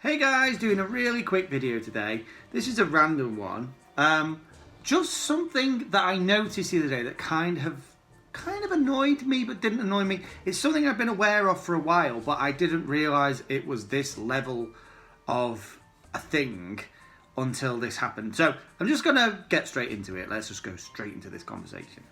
Hey guys, doing a really quick video today. This is a random one. Just something that I noticed the other day that kind of annoyed me but didn't annoy me. It's something I've been aware of for a while, but I didn't realise it was this level of a thing until this happened. So I'm just going to get straight into it. Let's just go straight into this conversation.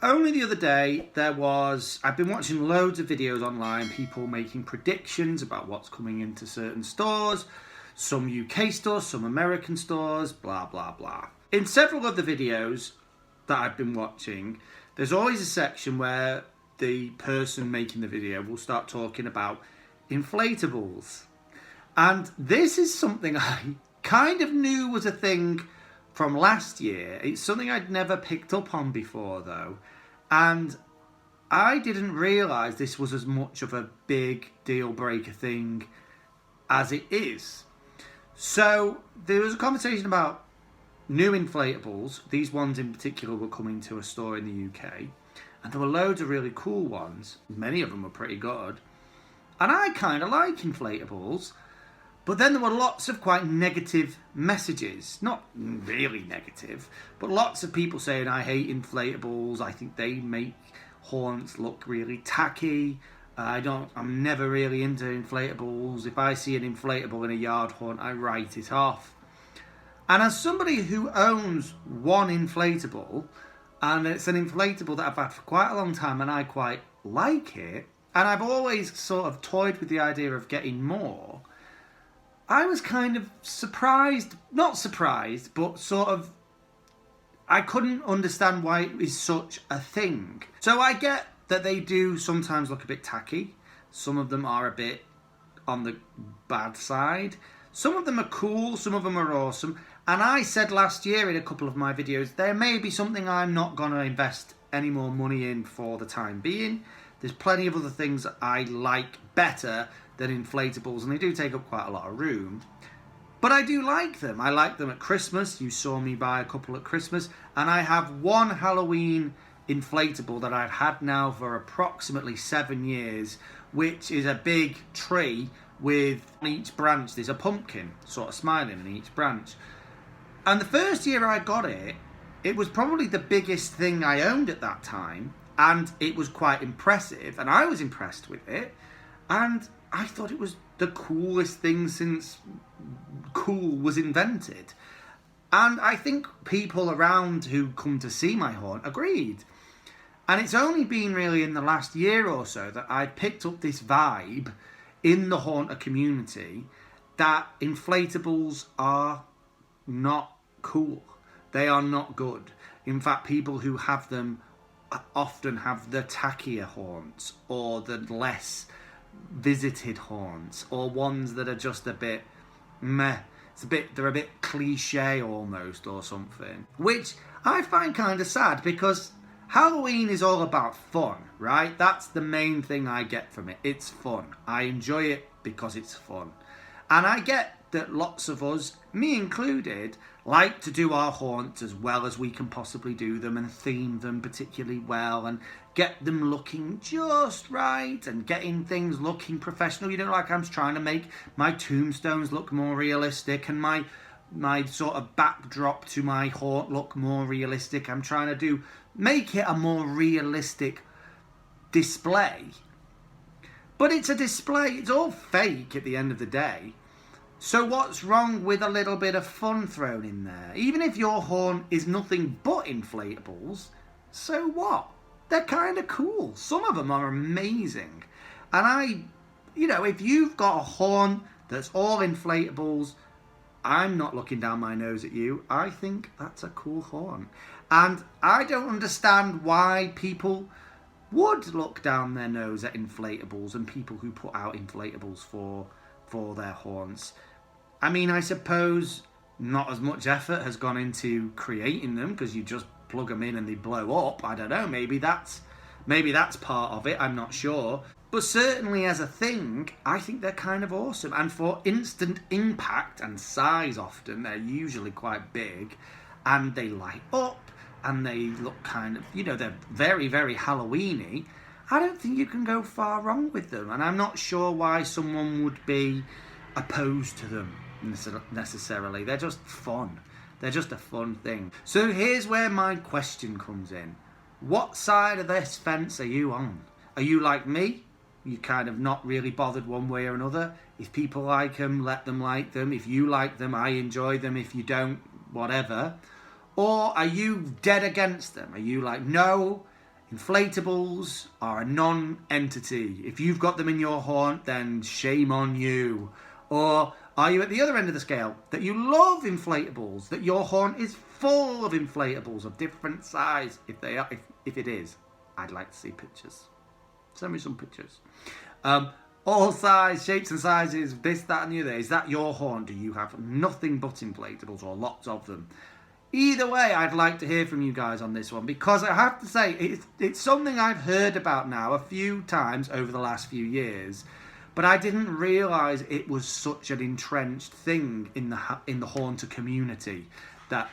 Only the other day, I've been watching loads of videos online, people making predictions about what's coming into certain stores, some UK stores, some American stores, blah, blah, blah. In several of the videos that I've been watching, there's always a section where the person making the video will start talking about inflatables. And this is something I kind of knew was a thing from last year. It's something I'd never picked up on before though, and I didn't realise this was as much of a big deal breaker thing as it is. So there was a conversation about new inflatables. These ones in particular were coming to a store in the UK, and there were loads of really cool ones. Many of them were pretty good, and I kind of like inflatables. But then there were lots of quite negative messages. Not really negative, but lots of people saying, I hate inflatables. I think they make haunts look really tacky. I'm never really into inflatables. If I see an inflatable in a yard haunt, I write it off. And as somebody who owns one inflatable, and it's an inflatable that I've had for quite a long time and I quite like it, and I've always sort of toyed with the idea of getting more, I was kind of surprised, not surprised, but sort of, I couldn't understand why it is such a thing. So I get that they do sometimes look a bit tacky. Some of them are a bit on the bad side. Some of them are cool, some of them are awesome. And I said last year in a couple of my videos, there may be something I'm not going to invest any more money in for the time being. There's plenty of other things that I like better than inflatables, and they do take up quite a lot of room. But I do like them. I like them at Christmas. You saw me buy a couple at Christmas. And I have one Halloween inflatable that I've had now for approximately 7 years, which is a big tree with on each branch there's a pumpkin sort of smiling in each branch. And the first year I got it, it was probably the biggest thing I owned at that time, and it was quite impressive, and I was impressed with it, and I thought it was the coolest thing since cool was invented. And I think people around who come to see my haunt agreed. And it's only been really in the last year or so that I picked up this vibe in the haunter community that inflatables are not cool. They are not good. In fact, people who have them often have the tackier haunts or the less visited haunts, or ones that are just a bit meh. They're a bit cliche almost, or something, which I find kind of sad, because Halloween is all about fun, right? That's the main thing I get from it. It's fun. I enjoy it because it's fun. And I get that lots of us, me included, like to do our haunts as well as we can possibly do them, and theme them particularly well, and get them looking just right, and getting things looking professional. You know, like I'm trying to make my tombstones look more realistic, and my sort of backdrop to my haunt look more realistic. I'm trying to make it a more realistic display. But it's a display, it's all fake at the end of the day. So what's wrong with a little bit of fun thrown in there? Even if your haunt is nothing but inflatables, so what? They're kind of cool. Some of them are amazing. And if you've got a haunt that's all inflatables, I'm not looking down my nose at you. I think that's a cool haunt. And I don't understand why people would look down their nose at inflatables and people who put out inflatables for their haunts. I mean, I suppose not as much effort has gone into creating them, because you just plug them in and they blow up. I don't know, maybe that's Maybe that's part of it, I'm not sure. But certainly as a thing, I think they're kind of awesome. And for instant impact and size often, they're usually quite big. And they light up. And they look kind of, you know, they're very, very Halloween-y. I don't think you can go far wrong with them. And I'm not sure why someone would be opposed to them necessarily. They're just fun. They're just a fun thing. So here's where my question comes in. What side of this fence are you on? Are you like me? You kind of not really bothered one way or another. If people like them, let them like them. If you like them, I enjoy them. If you don't, whatever. Or are you dead against them? Are you like, no, inflatables are a non-entity. If you've got them in your haunt, then shame on you. Or are you at the other end of the scale, that you love inflatables, that your haunt is full of inflatables of different size? If they are, if it is, I'd like to see pictures. Send me some pictures. All size, shapes and sizes, this, that and the other. Is that your haunt? Do you have nothing but inflatables or lots of them? Either way, I'd like to hear from you guys on this one, because I have to say, it's something I've heard about now a few times over the last few years, but I didn't realise it was such an entrenched thing in the haunter community. That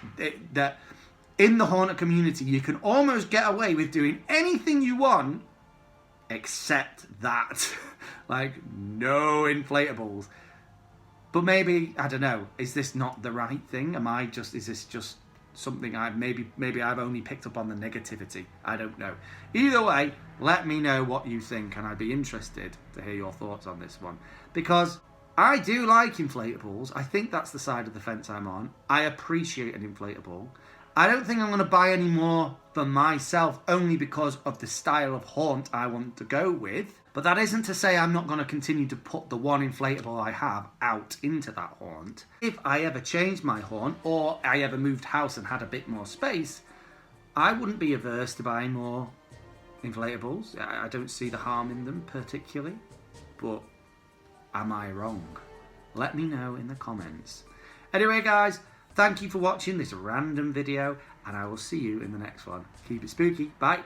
in the haunter community, you can almost get away with doing anything you want, except that. Like, no inflatables. But maybe, I don't know, is this not the right thing? Is this just something maybe I've only picked up on the negativity? I don't know. Either way, let me know what you think, and I'd be interested to hear your thoughts on this one. Because I do like inflatables. I think that's the side of the fence I'm on. I appreciate an inflatable. I don't think I'm going to buy any more for myself, only because of the style of haunt I want to go with. But that isn't to say I'm not going to continue to put the one inflatable I have out into that haunt. If I ever changed my haunt, or I ever moved house and had a bit more space, I wouldn't be averse to buying more inflatables. I don't see the harm in them particularly. But am I wrong? Let me know in the comments. Anyway, guys, thank you for watching this random video, and I will see you in the next one. Keep it spooky. Bye.